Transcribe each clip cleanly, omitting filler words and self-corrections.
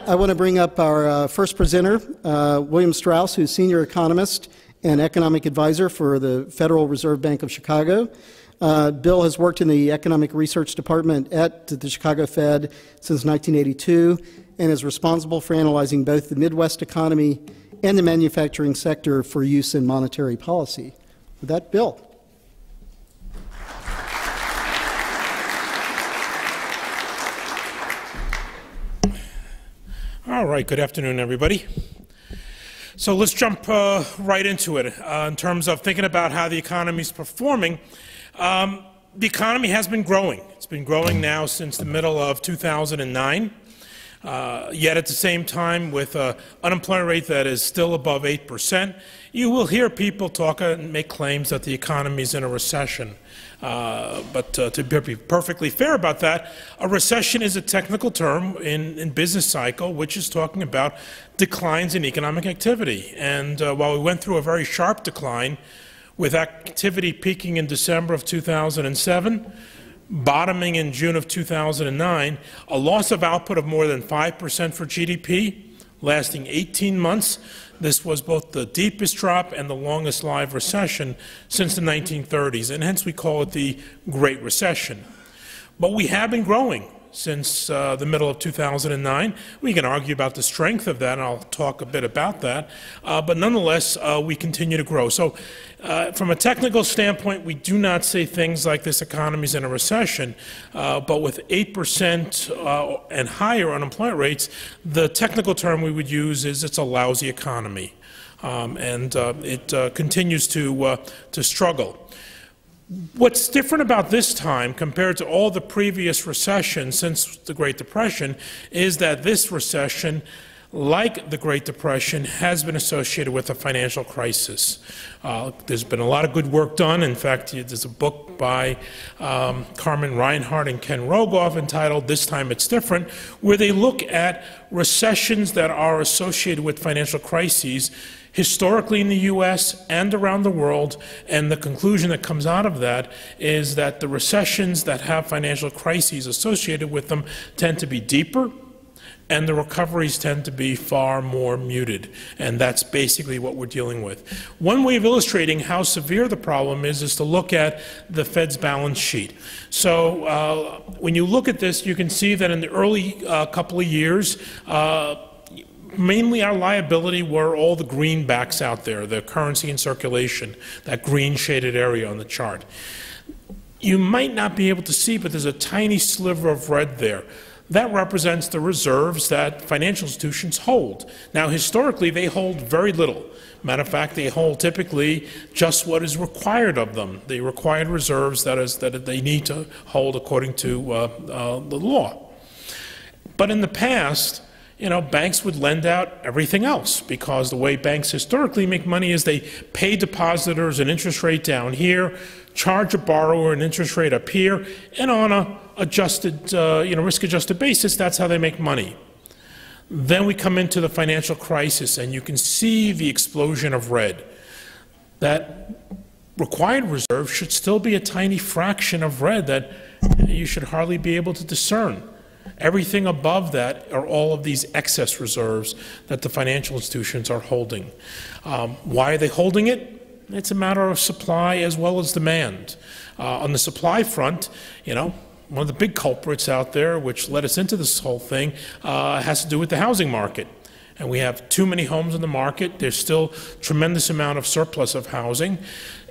that, I want to bring up our first presenter, William Strauss, who's senior economist and economic advisor for the Federal Reserve Bank of Chicago. Bill has worked in the economic research department at the Chicago Fed since 1982 and is responsible for analyzing both the Midwest economy and the manufacturing sector for use in monetary policy. With that, Bill. All right, good afternoon, everybody. So let's jump right into it in terms of thinking about how the economy is performing. The economy has been growing. It's been growing now since the middle of 2009. Yet at the same time, with an unemployment rate that is still above 8%, you will hear people talk and make claims that the economy is in a recession. But to be perfectly fair about that, a recession is a technical term in business cycle, which is talking about declines in economic activity. And while we went through a very sharp decline, with activity peaking in December of 2007, bottoming in June of 2009, a loss of output of more than 5% for GDP, lasting 18 months. This was both the deepest drop and the longest live recession since the 1930s, and hence we call it the Great Recession. But we have been growing since the middle of 2009. We can argue about the strength of that, and I'll talk a bit about that. But nonetheless, we continue to grow. So from a technical standpoint, we do not say things like this economy is in a recession. But with 8% and higher unemployment rates, the technical term we would use is it's a lousy economy. It continues to struggle. What's different about this time compared to all the previous recessions since the Great Depression is that this recession, like the Great Depression, has been associated with a financial crisis. There's been a lot of good work done. In fact, there's a book by Carmen Reinhardt and Ken Rogoff entitled "This Time It's Different," where they look at recessions that are associated with financial crises historically in the U.S. and around the world, and the conclusion that comes out of that is that the recessions that have financial crises associated with them tend to be deeper, and the recoveries tend to be far more muted. And that's basically what we're dealing with. One way of illustrating how severe the problem is to look at the Fed's balance sheet. So when you look at this, you can see that in the early couple of years, mainly our liability were all the greenbacks out there, the currency in circulation, that green shaded area on the chart. You might not be able to see, but there's a tiny sliver of red there. That represents the reserves that financial institutions hold. Now, historically, they hold very little. Matter of fact, they hold typically just what is required of them, the required reserves that they need to hold according to the law. But in the past, banks would lend out everything else, because the way banks historically make money is they pay depositors an interest rate down here, charge a borrower an interest rate up here, and on a adjusted, risk-adjusted basis, that's how they make money. Then we come into the financial crisis, and you can see the explosion of red. That required reserve should still be a tiny fraction of red that you should hardly be able to discern. Everything above that are all of these excess reserves that the financial institutions are holding. Why are they holding it? It's a matter of supply as well as demand. On the supply front, one of the big culprits out there, which led us into this whole thing, has to do with the housing market. And we have too many homes in the market. There's still a tremendous amount of surplus of housing.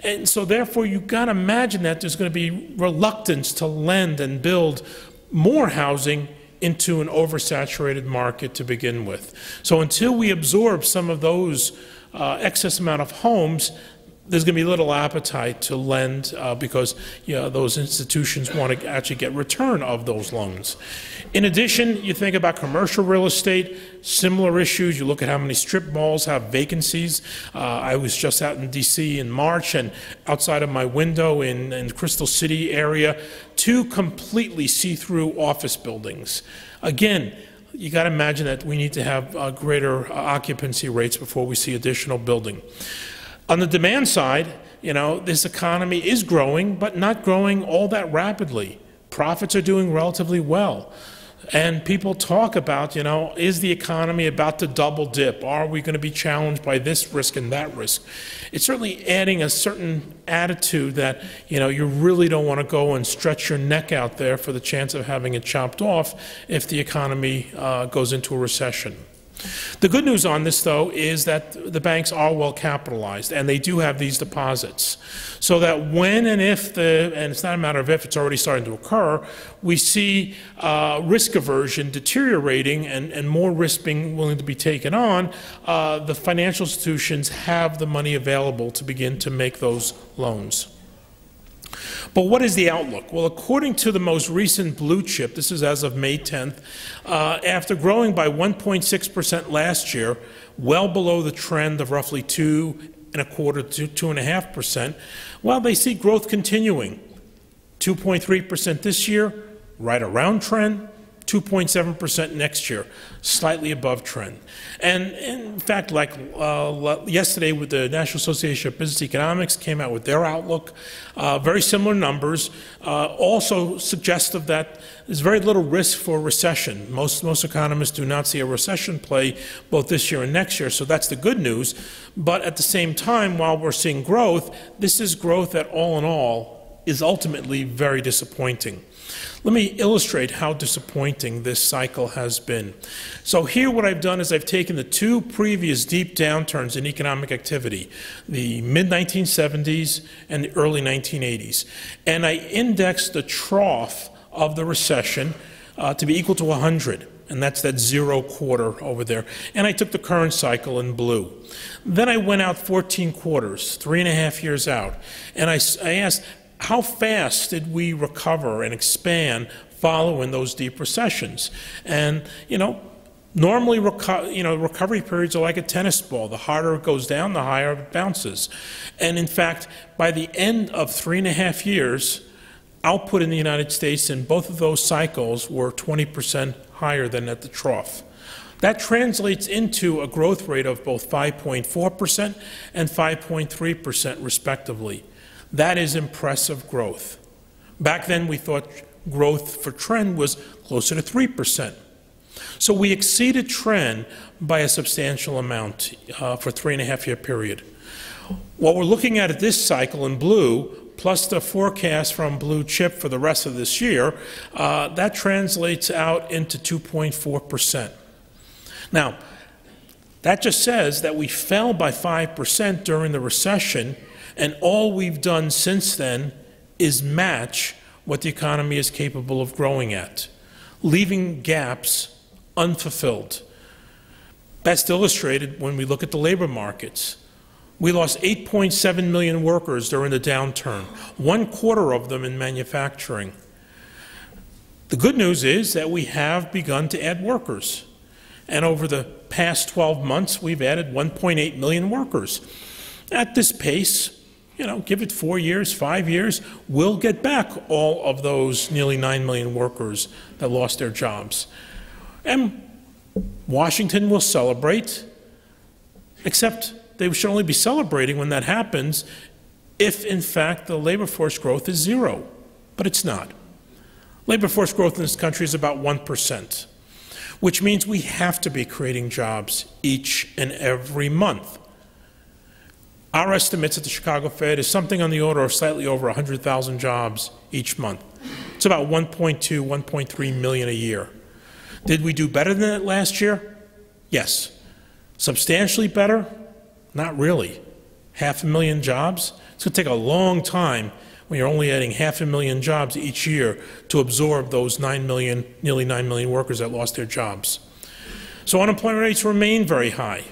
And so therefore, you've got to imagine that there's going to be reluctance to lend and build more housing into an oversaturated market to begin with. So until we absorb some of those excess amount of homes, there's going to be little appetite to lend because those institutions want to actually get return of those loans. In addition, you think about commercial real estate, similar issues. You look at how many strip malls have vacancies. I was just out in D.C. in March, and outside of my window in the Crystal City area, 2 completely see-through office buildings. Again, you got to imagine that we need to have greater occupancy rates before we see additional building. On the demand side, this economy is growing, but not growing all that rapidly. Profits are doing relatively well. And people talk about, you know, is the economy about to double dip? Are we going to be challenged by this risk and that risk? It's certainly adding a certain attitude that, you know, you really don't want to go and stretch your neck out there for the chance of having it chopped off if the economy goes into a recession. The good news on this, though, is that the banks are well capitalized, and they do have these deposits. So that when and if and it's not a matter of if, it's already starting to occur, we see risk aversion deteriorating and more risk being willing to be taken on, the financial institutions have the money available to begin to make those loans. But what is the outlook? Well, according to the most recent blue chip, this is as of May 10th, after growing by 1.6% last year, well below the trend of roughly 2.25% to 2.5%, well, they see growth continuing. 2.3% this year, right around trend. 2.7% next year, slightly above trend. And in fact, like yesterday with the National Association of Business Economics came out with their outlook, very similar numbers, also suggestive that there's very little risk for recession. Most economists do not see a recession play both this year and next year, so that's the good news. But at the same time, while we're seeing growth, this is growth that all in all is ultimately very disappointing. Let me illustrate how disappointing this cycle has been. So here what I've done is I've taken the two previous deep downturns in economic activity, the mid-1970s and the early 1980s, and I indexed the trough of the recession to be equal to 100. And that's that 0 quarter over there. And I took the current cycle in blue. Then I went out 14 quarters, 3.5 years out, and I asked, how fast did we recover and expand following those deep recessions? And, you know, normally recovery periods are like a tennis ball. The harder it goes down, the higher it bounces. And in fact, by the end of 3.5 years, output in the United States in both of those cycles were 20% higher than at the trough. That translates into a growth rate of both 5.4% and 5.3% respectively. That is impressive growth. Back then we thought growth for trend was closer to 3%. So we exceeded trend by a substantial amount for a 3.5-year period. What we're looking at this cycle in blue, plus the forecast from blue chip for the rest of this year, that translates out into 2.4%. Now, that just says that we fell by 5% during the recession, and all we've done since then is match what the economy is capable of growing at, leaving gaps unfulfilled. Best illustrated when we look at the labor markets. We lost 8.7 million workers during the downturn, 1/4 of them in manufacturing. The good news is that we have begun to add workers. And over the past 12 months, we've added 1.8 million workers. At this pace, you know, give it 4 years, 5 years, we'll get back all of those nearly 9 million workers that lost their jobs. And Washington will celebrate, except they should only be celebrating when that happens if, in fact, the labor force growth is 0. But it's not. Labor force growth in this country is about 1%, which means we have to be creating jobs each and every month. Our estimates at the Chicago Fed is something on the order of slightly over 100,000 jobs each month. It's about 1.2, 1.3 million a year. Did we do better than that last year? Yes. Substantially better? Not really. 500,000 jobs? It's going to take a long time when you're only adding 500,000 jobs each year to absorb those 9 million, nearly 9 million workers that lost their jobs. So unemployment rates remain very high.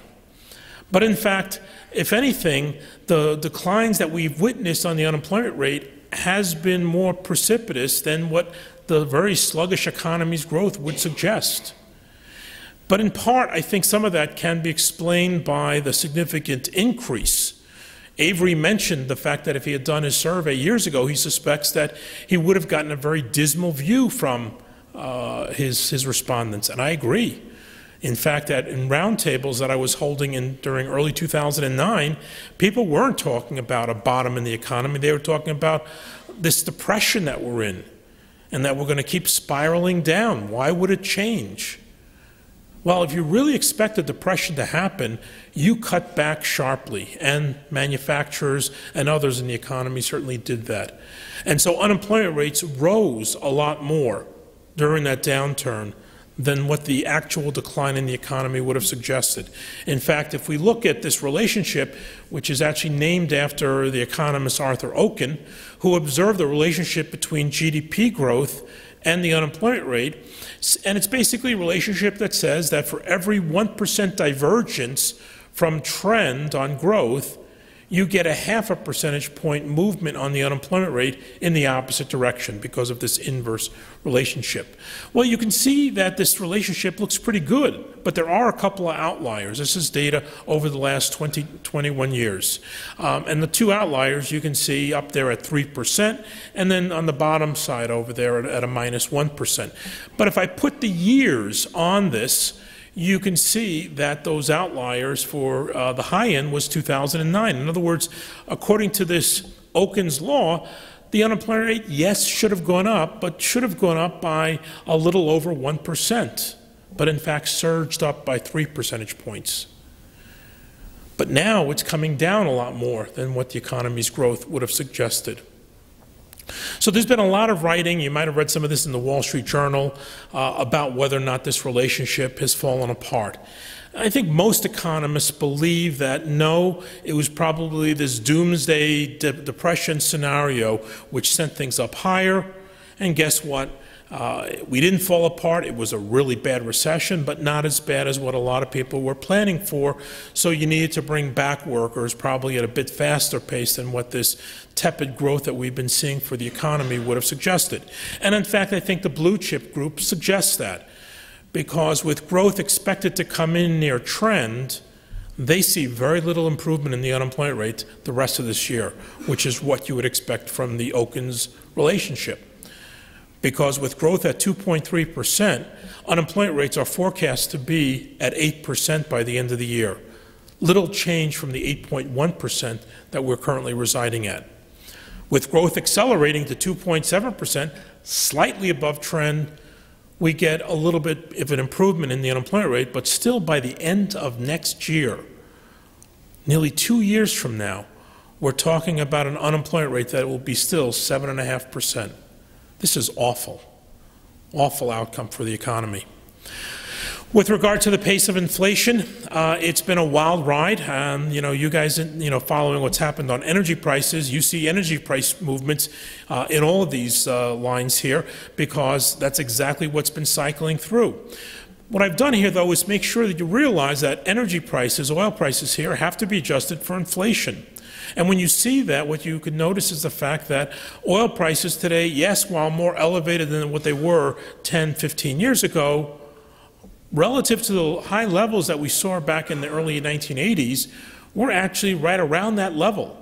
But in fact, if anything, the declines that we've witnessed on the unemployment rate has been more precipitous than what the very sluggish economy's growth would suggest. But in part, I think some of that can be explained by the significant increase. Avery mentioned the fact that if he had done his survey years ago, he suspects that he would have gotten a very dismal view from his respondents, and I agree. In fact, in roundtables that I was holding during early 2009, people weren't talking about a bottom in the economy. They were talking about this depression that we're in. and that we're going to keep spiraling down. Why would it change? Well, if you really expect a depression to happen, you cut back sharply, and manufacturers and others in the economy certainly did that. And so unemployment rates rose a lot more during that downturn than what the actual decline in the economy would have suggested. In fact, if we look at this relationship, which is actually named after the economist Arthur Okun, who observed the relationship between GDP growth and the unemployment rate, and it's basically a relationship that says that for every 1% divergence from trend on growth, you get a 0.5 percentage point movement on the unemployment rate in the opposite direction because of this inverse relationship. Well, you can see that this relationship looks pretty good, but there are a couple of outliers. This is data over the last 21 years. And the two outliers you can see up there at 3%, and then on the bottom side over there at a -1%. But if I put the years on this, you can see that those outliers for the high end was 2009. In other words, according to this Okun's law, the unemployment rate, yes, should have gone up, but should have gone up by a little over 1%, but in fact surged up by 3 percentage points. But now it's coming down a lot more than what the economy's growth would have suggested. So there's been a lot of writing, you might have read some of this in the Wall Street Journal, about whether or not this relationship has fallen apart. I think most economists believe that no, it was probably this doomsday depression scenario which sent things up higher, and guess what? We didn't fall apart. It was a really bad recession, but not as bad as what a lot of people were planning for. So you needed to bring back workers probably at a bit faster pace than what this tepid growth that we've been seeing for the economy would have suggested. And in fact, I think the blue chip group suggests that, because with growth expected to come in near trend, they see very little improvement in the unemployment rate the rest of this year, which is what you would expect from the Okun's relationship. Because with growth at 2.3%, unemployment rates are forecast to be at 8% by the end of the year. Little change from the 8.1% that we're currently residing at. With growth accelerating to 2.7%, slightly above trend, we get a little bit of an improvement in the unemployment rate, but still by the end of next year, nearly 2 years from now, we're talking about an unemployment rate that will be still 7.5%. This is awful, awful outcome for the economy. With regard to the pace of inflation, it's been a wild ride. You guys, following what's happened on energy prices, you see energy price movements in all of these lines here, because that's exactly what's been cycling through. What I've done here, though, is make sure that you realize that energy prices, oil prices here, have to be adjusted for inflation. And when you see that, what you could notice is the fact that oil prices today, yes, while more elevated than what they were 10, 15 years ago, relative to the high levels that we saw back in the early 1980s, we're actually right around that level,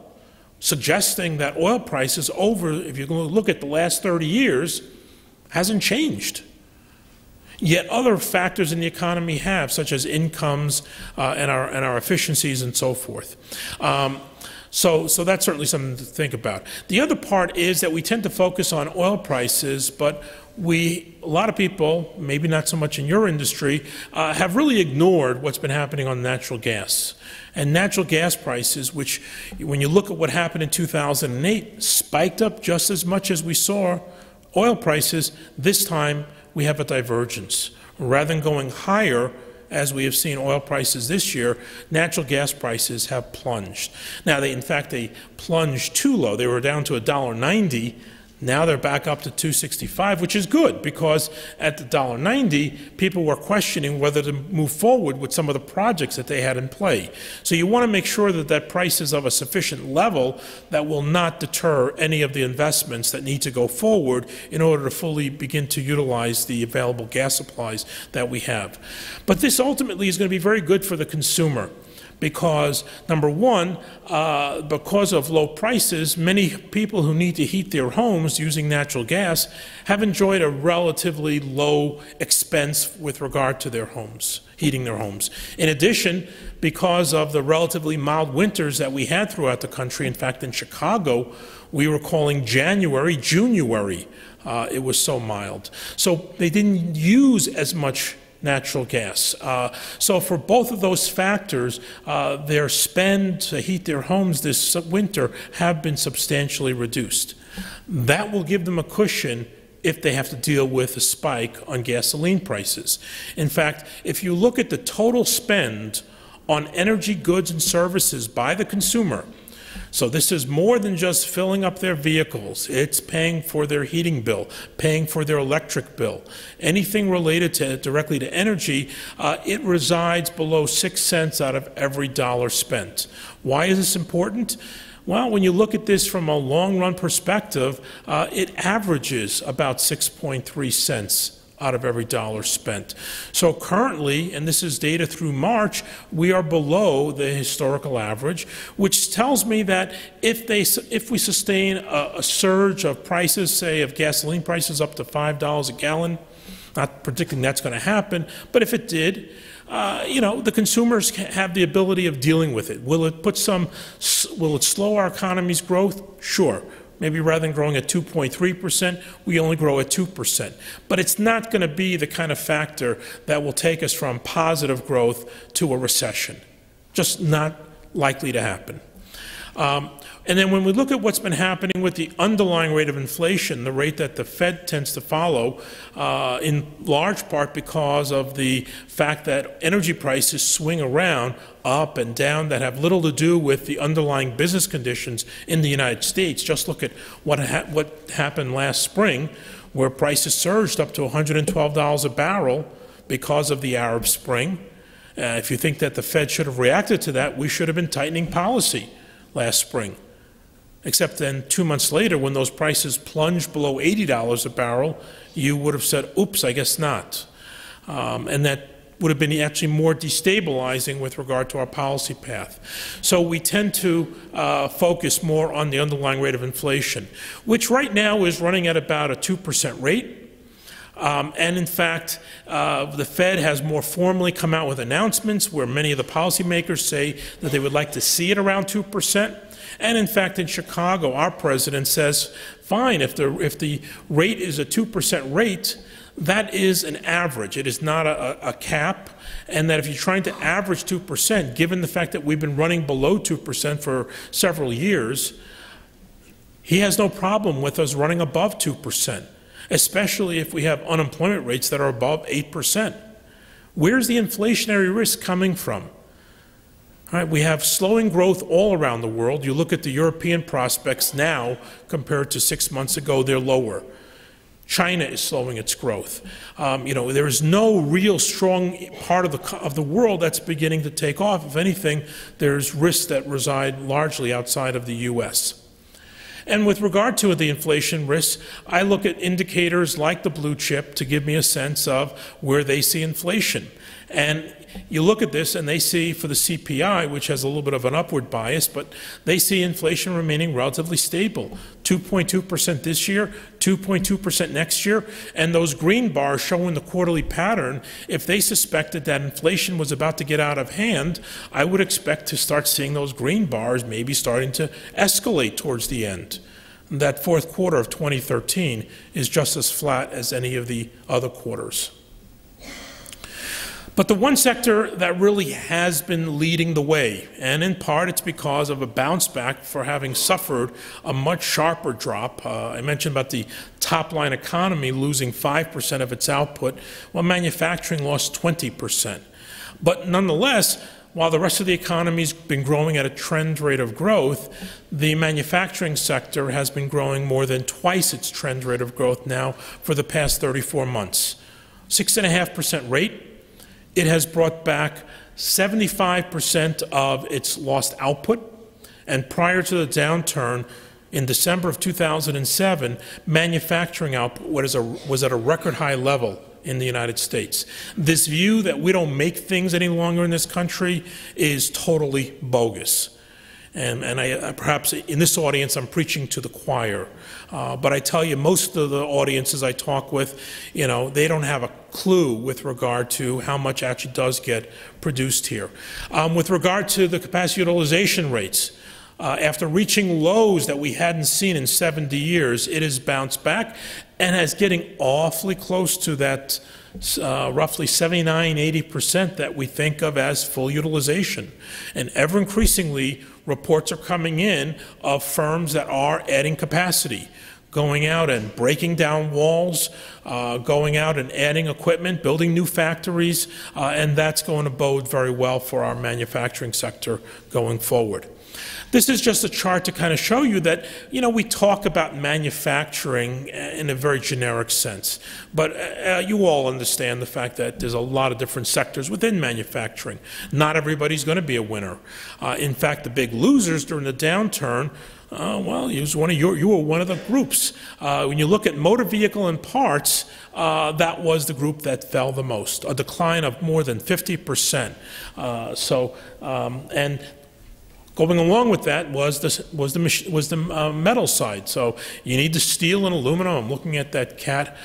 suggesting that oil prices over, if you look at the last 30 years, hasn't changed. Yet other factors in the economy have, such as incomes and our efficiencies and so forth. So that's certainly something to think about. The other part is that we tend to focus on oil prices, but a lot of people, maybe not so much in your industry, have really ignored what's been happening on natural gas. And natural gas prices, which, when you look at what happened in 2008, spiked up just as much as we saw oil prices. This time, we have a divergence. Rather than going higher, as we have seen oil prices this year, natural gas prices have plunged. Now, in fact, they plunged too low. They were down to $1.90. Now they're back up to $2.65, which is good, because at the $1.90, people were questioning whether to move forward with some of the projects that they had in play. So you want to make sure that that price is of a sufficient level that will not deter any of the investments that need to go forward in order to fully begin to utilize the available gas supplies that we have. But this ultimately is going to be very good for the consumer, because, number one, because of low prices, many people who need to heat their homes using natural gas have enjoyed a relatively low expense with regard to their homes, heating their homes. In addition, because of the relatively mild winters that we had throughout the country, in fact, in Chicago, we were calling January, Juniary. it was so mild. So they didn't use as much natural gas. So for both of those factors, their spend to heat their homes this winter have been substantially reduced. That will give them a cushion if they have to deal with a spike on gasoline prices. In fact, if you look at the total spend on energy goods and services by the consumer, so this is more than just filling up their vehicles. It's paying for their heating bill, paying for their electric bill. Anything related directly to energy, it resides below 6 cents out of every dollar spent. Why is this important? Well, when you look at this from a long-run perspective, it averages about 6.3 cents out of every dollar spent. So currently, and this is data through March, we are below the historical average, which tells me that if we sustain a surge of prices, say of gasoline prices up to $5 a gallon, not predicting that's going to happen, but if it did, the consumers have the ability of dealing with it. Will it slow our economy's growth? Sure. Maybe rather than growing at 2.3%, we only grow at 2%. But it's not going to be the kind of factor that will take us from positive growth to a recession. Just not likely to happen. And then when we look at what's been happening with the underlying rate of inflation, the rate that the Fed tends to follow, in large part because of the fact that energy prices swing around up and down that have little to do with the underlying business conditions in the United States. Just look at what happened last spring, where prices surged up to $112 a barrel because of the Arab Spring. If you think that the Fed should have reacted to that, we should have been tightening policy last spring. Except then 2 months later, when those prices plunged below $80 a barrel, you would have said, oops, I guess not. And that would have been actually more destabilizing with regard to our policy path. So we tend to focus more on the underlying rate of inflation, which right now is running at about a 2% rate. And in fact, the Fed has more formally come out with announcements where many of the policymakers say that they would like to see it around 2%. And in fact, in Chicago, our president says, fine, if the rate is a 2% rate, that is an average. It is not a cap. And that if you're trying to average 2%, given the fact that we've been running below 2% for several years, he has no problem with us running above 2%. Especially if we have unemployment rates that are above 8%. Where's the inflationary risk coming from? All right, we have slowing growth all around the world. You look at the European prospects now compared to 6 months ago, they're lower. China is slowing its growth. There is no real strong part of the world that's beginning to take off. If anything, there's risks that reside largely outside of the U.S. And with regard to the inflation risks, I look at indicators like the blue chip to give me a sense of where they see inflation. And you look at this and they see for the CPI, which has a little bit of an upward bias, but they see inflation remaining relatively stable. 2.2% this year, 2.2% next year, and those green bars showing the quarterly pattern, if they suspected that inflation was about to get out of hand, I would expect to start seeing those green bars maybe starting to escalate towards the end. That fourth quarter of 2013 is just as flat as any of the other quarters. But the one sector that really has been leading the way, and in part it's because of a bounce back for having suffered a much sharper drop. I mentioned about the top-line economy losing 5% of its output, while manufacturing lost 20%. But nonetheless, while the rest of the economy's been growing at a trend rate of growth, the manufacturing sector has been growing more than twice its trend rate of growth now for the past 34 months. 6.5% rate. It has brought back 75% of its lost output, and prior to the downturn in December of 2007, manufacturing output was at a record high level in the United States. This view that we don't make things any longer in this country is totally bogus. And perhaps in this audience I'm preaching to the choir. But I tell you, most of the audiences I talk with, they don't have a clue with regard to how much actually does get produced here. With regard to the capacity utilization rates, After reaching lows that we hadn't seen in 70 years, it has bounced back and is getting awfully close to that roughly 79–80% that we think of as full utilization. And ever increasingly, reports are coming in of firms that are adding capacity, going out and breaking down walls, going out and adding equipment, building new factories, and that's going to bode very well for our manufacturing sector going forward. This is just a chart to kind of show you that, you know, we talk about manufacturing in a very generic sense, but you all understand the fact that there's a lot of different sectors within manufacturing. Not everybody's going to be a winner. In fact, the big losers during the downturn, well, you were one of the groups. When you look at motor vehicle and parts, that was the group that fell the most, a decline of more than 50%. And going along with that was the metal side. So you need the steel and aluminum. I'm looking at that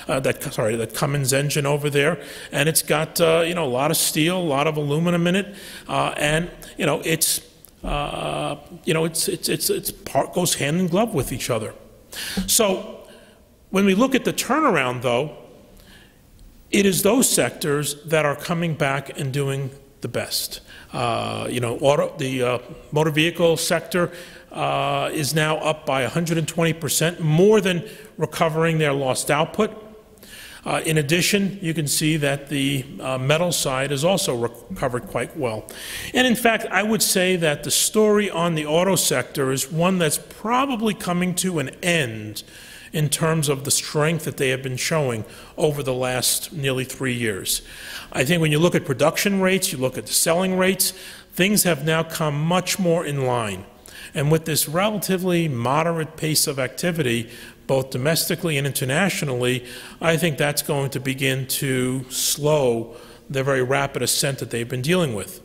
that Cummins engine over there, and it's got you know, a lot of steel, a lot of aluminum in it, and you know, it's goes hand in glove with each other. So when we look at the turnaround, though, it is those sectors that are coming back and doing the best. You know, the motor vehicle sector is now up by 120%, more than recovering their lost output. In addition, you can see that the metal side has also recovered quite well. And in fact, I would say that the story on the auto sector is one that's probably coming to an end in terms of the strength that they have been showing over the last nearly 3 years. I think when you look at production rates, you look at the selling rates, things have now come much more in line. And with this relatively moderate pace of activity, both domestically and internationally, I think that's going to begin to slow the very rapid ascent that they've been dealing with.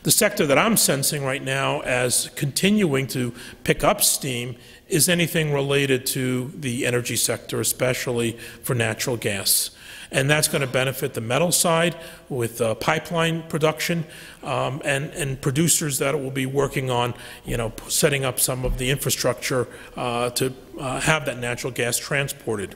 The sector that I'm sensing right now as continuing to pick up steam is anything related to the energy sector, especially for natural gas. And that's going to benefit the metal side with pipeline production and producers that will be working on, you know, setting up some of the infrastructure to have that natural gas transported.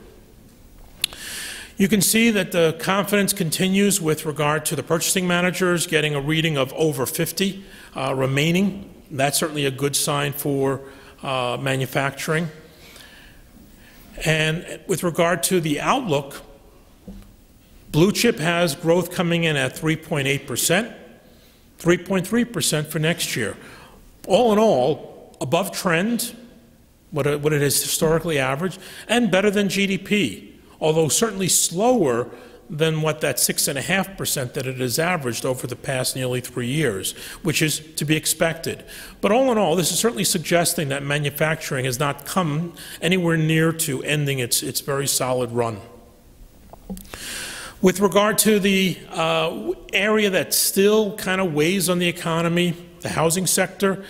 You can see that the confidence continues with regard to the purchasing managers getting a reading of over 50 remaining. That's certainly a good sign for manufacturing. And with regard to the outlook, Blue chip has growth coming in at 3.8%, 3.3% for next year. All in all, above trend, what it has historically averaged, and better than GDP, although certainly slower than what that 6.5% that it has averaged over the past nearly 3 years, which is to be expected. But all in all, this is certainly suggesting that manufacturing has not come anywhere near to ending its very solid run. With regard to the area that still kind of weighs on the economy, the housing sector,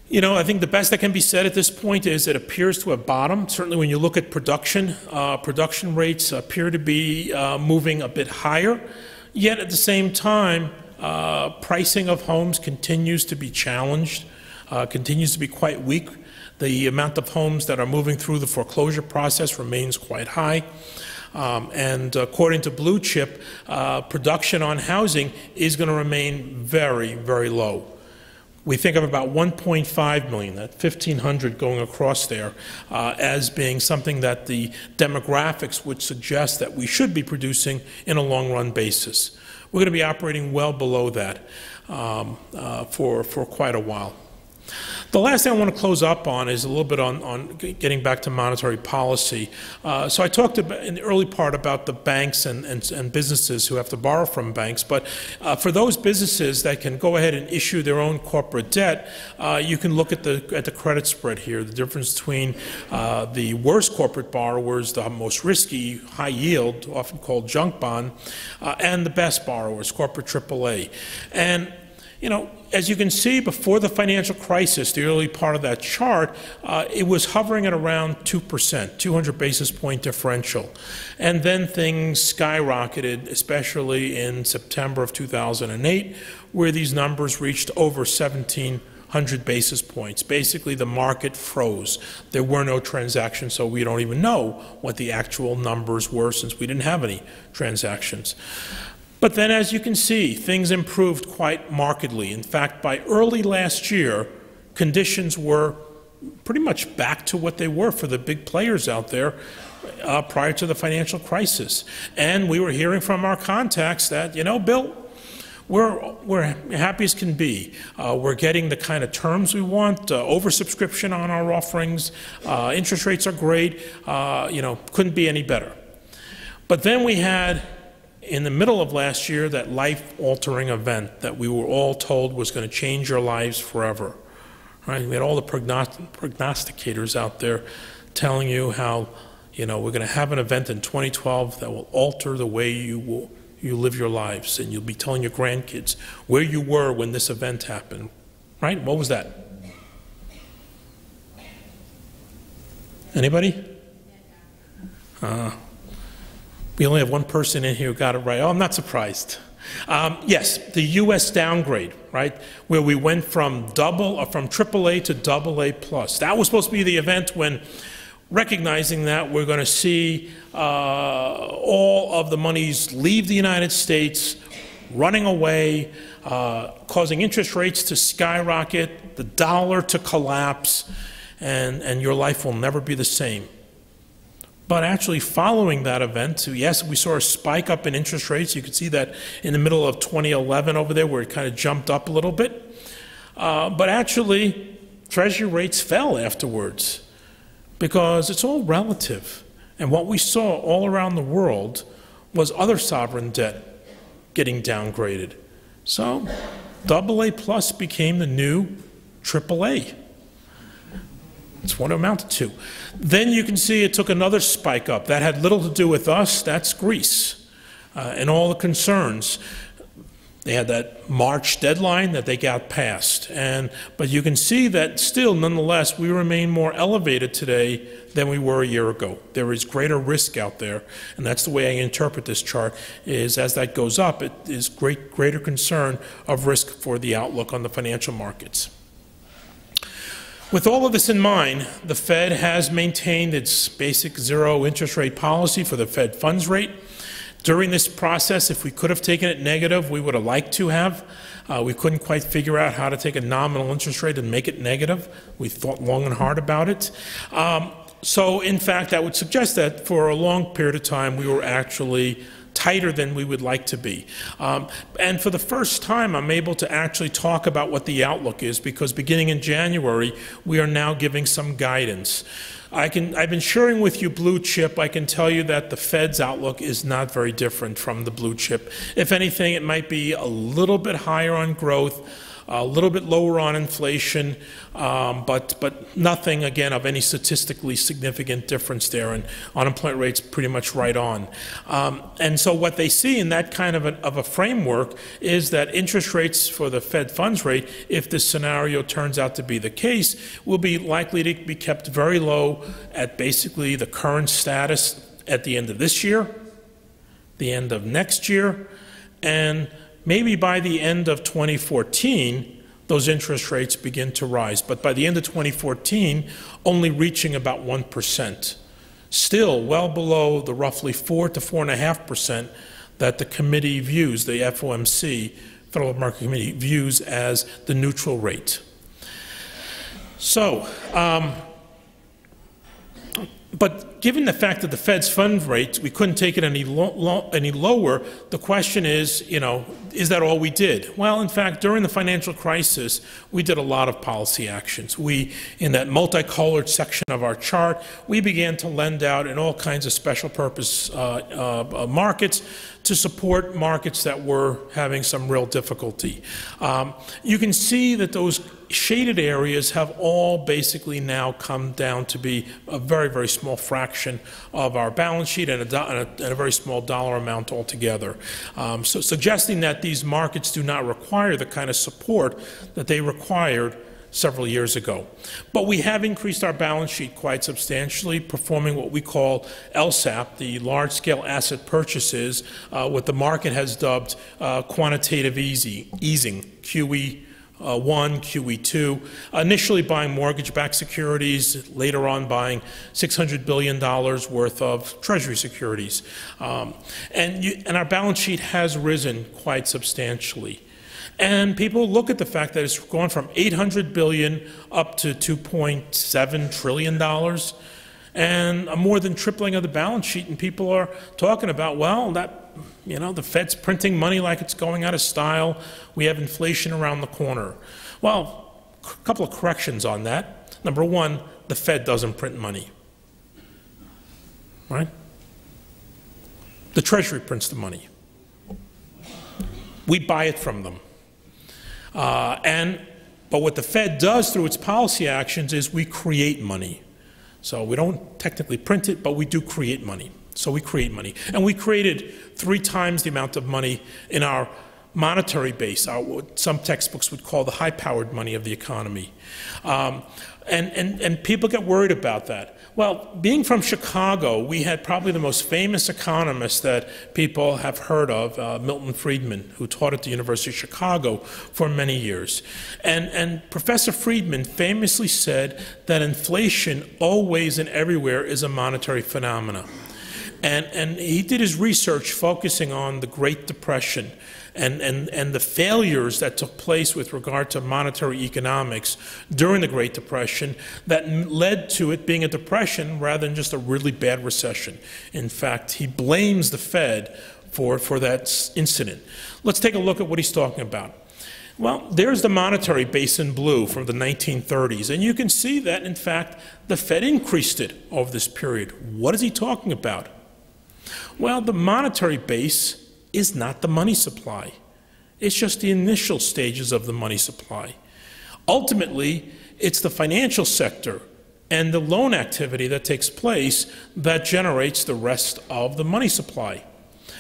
you know, I think the best that can be said at this point is it appears to have bottomed. Certainly when you look at production, production rates appear to be moving a bit higher. Yet at the same time, pricing of homes continues to be challenged, continues to be quite weak. The amount of homes that are moving through the foreclosure process remains quite high. And according to Blue Chip, production on housing is going to remain very, very low. We think of about 1.5 million, that 1,500 going across there, as being something that the demographics would suggest that we should be producing in a long-run basis. We're going to be operating well below that for quite a while. The last thing I want to close up on is a little bit on getting back to monetary policy. So I talked about, in the early part about the banks and businesses who have to borrow from banks, but for those businesses that can go ahead and issue their own corporate debt, you can look at the credit spread here, the difference between the worst corporate borrowers, the most risky, high yield, often called junk bond, and the best borrowers, corporate AAA. And you know, as you can see, before the financial crisis, the early part of that chart, it was hovering at around 2%, 200 basis point differential. And then things skyrocketed, especially in September of 2008, where these numbers reached over 1,700 100 basis points. Basically, the market froze. There were no transactions, so we don't even know what the actual numbers were since we didn't have any transactions. But then, as you can see, things improved quite markedly. In fact, by early last year, conditions were pretty much back to what they were for the big players out there prior to the financial crisis. And we were hearing from our contacts that, you know, Bill, we're happy as can be. We're getting the kind of terms we want, oversubscription on our offerings, interest rates are great, you know, couldn't be any better. But then we had, in the middle of last year, that life-altering event that we were all told was going to change your lives forever. Right? We had all the prognosticators out there telling you how, you know, we're going to have an event in 2012 that will alter the way you live your lives, and you'll be telling your grandkids where you were when this event happened. Right? What was that? Anybody? We only have one person in here who got it right. Oh, I'm not surprised. Yes, the U.S. downgrade, right, where we went from AAA to AA plus. That was supposed to be the event when, recognizing that we're going to see all of the monies leave the United States, running away, causing interest rates to skyrocket, the dollar to collapse, and your life will never be the same. But actually following that event, yes, we saw a spike up in interest rates. You could see that in the middle of 2011 over there where it kind of jumped up a little bit. But actually, Treasury rates fell afterwards because it's all relative. And what we saw all around the world was other sovereign debt getting downgraded. So AA plus became the new AAA. That's what it amounted to. Then you can see it took another spike up. That had little to do with us. That's Greece and all the concerns. They had that March deadline that they got passed. But you can see that still, nonetheless, we remain more elevated today than we were a year ago. There is greater risk out there, and that's the way I interpret this chart, is as that goes up, it is greater concern of risk for the outlook on the financial markets. With all of this in mind, the Fed has maintained its basic zero interest rate policy for the Fed funds rate. During this process, if we could have taken it negative, we would have liked to have. We couldn't quite figure out how to take a nominal interest rate and make it negative. We thought long and hard about it. So in fact, that would suggest that for a long period of time, we were actually tighter than we would like to be. And for the first time, I'm able to actually talk about what the outlook is, because beginning in January, we are now giving some guidance. I've been sharing with you blue chip. I can tell you that the Fed's outlook is not very different from the blue chip. If anything, it might be a little bit higher on growth, a little bit lower on inflation, but nothing, again, of any statistically significant difference there, and unemployment rate's pretty much right on. And so what they see in that kind of a framework is that interest rates for the Fed funds rate, if this scenario turns out to be the case, will be likely to be kept very low at basically the current status at the end of this year, the end of next year, and maybe by the end of 2014, those interest rates begin to rise. But by the end of 2014, only reaching about 1%. Still well below the roughly 4 to 4.5% that the committee views, the FOMC, Federal Market Committee, views as the neutral rate. So, but given the fact that the Fed's fund rate, we couldn't take it any lower, the question is, you know, is that all we did? Well, in fact, during the financial crisis, we did a lot of policy actions. We, in that multicolored section of our chart, we began to lend out in all kinds of special purpose markets to support markets that were having some real difficulty. You can see that those shaded areas have all basically now come down to be a very, very small fraction of our balance sheet and a very small dollar amount altogether. So suggesting that these markets do not require the kind of support that they required several years ago. But we have increased our balance sheet quite substantially, performing what we call LSAP, the large-scale asset purchases, what the market has dubbed quantitative easing, QE 1, QE2, initially buying mortgage-backed securities, later on buying $600 billion worth of Treasury securities. And our balance sheet has risen quite substantially. And people look at the fact that it's gone from $800 billion up to $2.7 trillion, and a more than tripling of the balance sheet, and people are talking about, well, that, you know, the Fed's printing money like it's going out of style. We have inflation around the corner. Well, a couple of corrections on that. Number one, the Fed doesn't print money, right? The Treasury prints the money. We buy it from them. But what the Fed does through its policy actions is we create money. So we don't technically print it, but we do create money. So we create money. And we created 3 times the amount of money in our monetary base, what some textbooks would call the high-powered money of the economy. And people get worried about that. Well, being from Chicago, we had probably the most famous economist that people have heard of, Milton Friedman, who taught at the University of Chicago for many years. And Professor Friedman famously said that inflation always and everywhere is a monetary phenomenon. And he did his research focusing on the Great Depression and the failures that took place with regard to monetary economics during the Great Depression that led to it being a depression rather than just a really bad recession. In fact, he blames the Fed for that incident. Let's take a look at what he's talking about. Well, there's the monetary base in blue from the 1930s, and you can see that, in fact, the Fed increased it over this period. What is he talking about? Well, the monetary base is not the money supply. It's just the initial stages of the money supply. Ultimately, it's the financial sector and the loan activity that takes place that generates the rest of the money supply.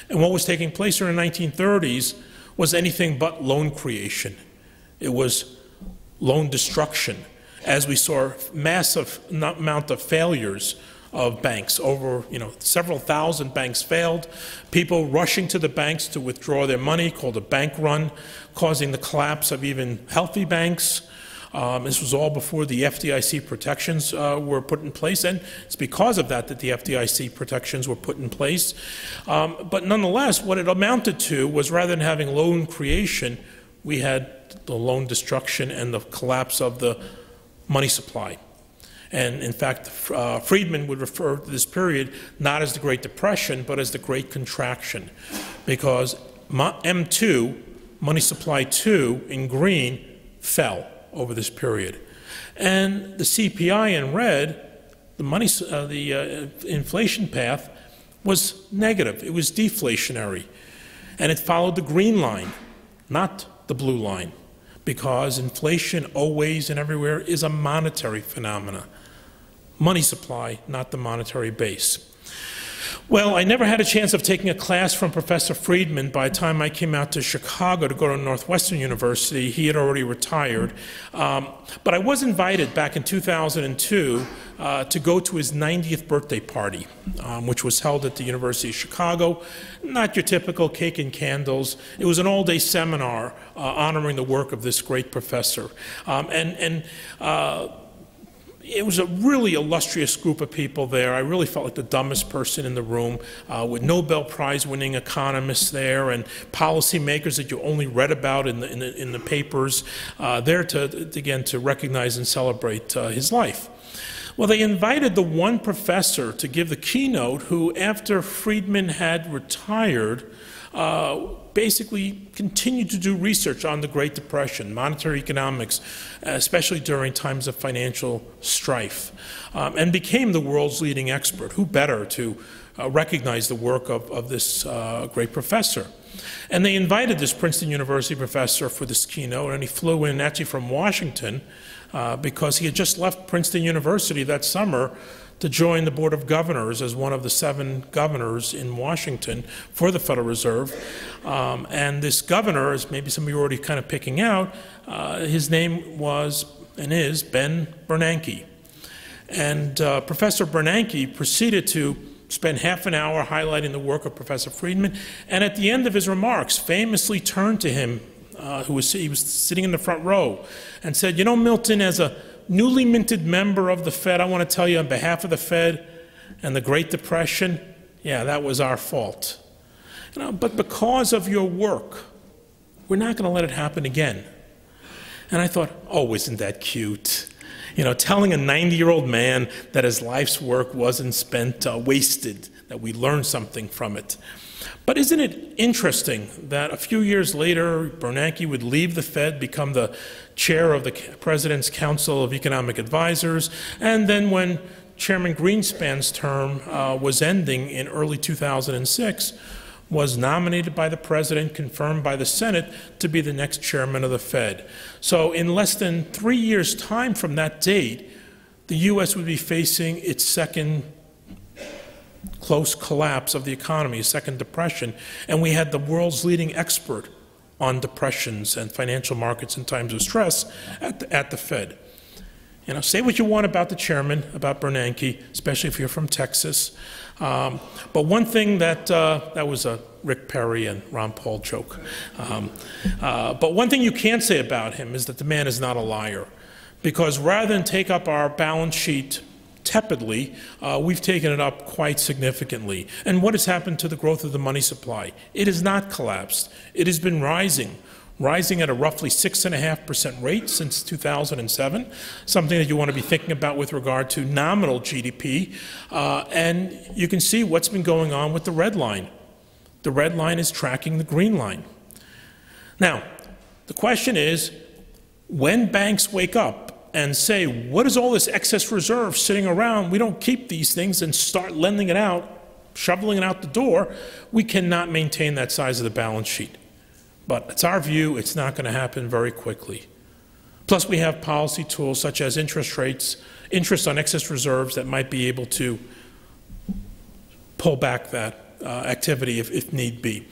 And what was taking place during the 1930s was anything but loan creation. It was loan destruction, as we saw massive amount of failures of banks. Over, several thousand banks failed. People rushing to the banks to withdraw their money, called a bank run, causing the collapse of even healthy banks. This was all before the FDIC protections were put in place, and it's because of that that the FDIC protections were put in place. But nonetheless, what it amounted to was, rather than having loan creation, we had the loan destruction and the collapse of the money supply. And in fact, Friedman would refer to this period not as the Great Depression, but as the Great Contraction, because M2, money supply 2, in green, fell over this period. And the CPI in red, the inflation path, was negative. It was deflationary. And it followed the green line, not the blue line, because inflation always and everywhere is a monetary phenomenon. Money supply, not the monetary base. Well, I never had a chance of taking a class from Professor Friedman. By the time I came out to Chicago to go to Northwestern University, he had already retired. But I was invited back in 2002 to go to his 90th birthday party, which was held at the University of Chicago. Not your typical cake and candles. It was an all-day seminar honoring the work of this great professor. It was a really illustrious group of people there. I really felt like the dumbest person in the room, with Nobel Prize-winning economists there and policymakers that you only read about in the papers, there to recognize and celebrate his life. Well, they invited the one professor to give the keynote who, after Friedman had retired, basically continued to do research on the Great Depression, monetary economics, especially during times of financial strife, and became the world's leading expert. Who better to recognize the work of this great professor? And they invited this Princeton University professor for this keynote, and he flew in actually from Washington because he had just left Princeton University that summer to join the Board of Governors as one of the 7 governors in Washington for the Federal Reserve. And this governor, as maybe some of you are already kind of picking out, his name was and is Ben Bernanke. And Professor Bernanke proceeded to spend half an hour highlighting the work of Professor Friedman, and at the end of his remarks famously turned to him he was sitting in the front row, and said, "You know, Milton, as a newly minted member of the Fed, I want to tell you on behalf of the Fed and the Great Depression, yeah, that was our fault. You know, but because of your work, we're not going to let it happen again." And I thought, oh, isn't that cute? You know, telling a 90-year-old man that his life's work wasn't spent wasted, that we learned something from it. But isn't it interesting that a few years later, Bernanke would leave the Fed, become the chair of the President's Council of Economic Advisors, and then when Chairman Greenspan's term was ending in early 2006, was nominated by the President, confirmed by the Senate, to be the next chairman of the Fed. So in less than 3 years' time from that date, the U.S. would be facing its second close collapse of the economy, a second depression, and we had the world's leading expert on depressions and financial markets in times of stress at the Fed. You know, say what you want about the chairman, about Bernanke, especially if you're from Texas. But one thing that was a Rick Perry and Ron Paul joke. But one thing you can't say about him is that the man is not a liar. Because rather than take up our balance sheet tepidly, we've taken it up quite significantly. And what has happened to the growth of the money supply? It has not collapsed. It has been rising at a roughly 6.5% rate since 2007, something that you want to be thinking about with regard to nominal GDP. And you can see what's been going on with the red line. The red line is tracking the green line. Now, the question is, when banks wake up and say, what is all this excess reserve sitting around? We don't keep these things, and start lending it out, shoveling it out the door, we cannot maintain that size of the balance sheet. But it's our view, it's not going to happen very quickly. Plus, we have policy tools such as interest rates, interest on excess reserves that might be able to pull back that activity if need be.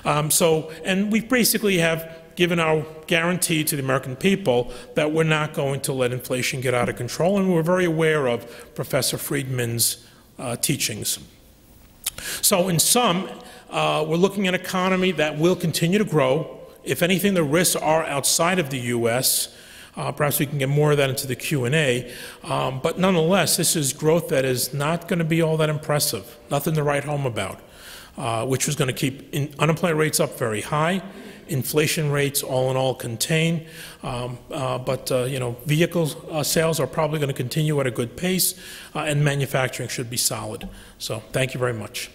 And we basically have given our guarantee to the American people that we're not going to let inflation get out of control, and we're very aware of Professor Friedman's teachings. So in sum, we're looking at an economy that will continue to grow. If anything, the risks are outside of the U.S. Perhaps we can get more of that into the Q&A. But nonetheless, this is growth that is not going to be all that impressive, nothing to write home about, which was going to keep unemployment rates up very high, inflation rates all in all contained. You know, vehicle sales are probably going to continue at a good pace, and manufacturing should be solid. So thank you very much.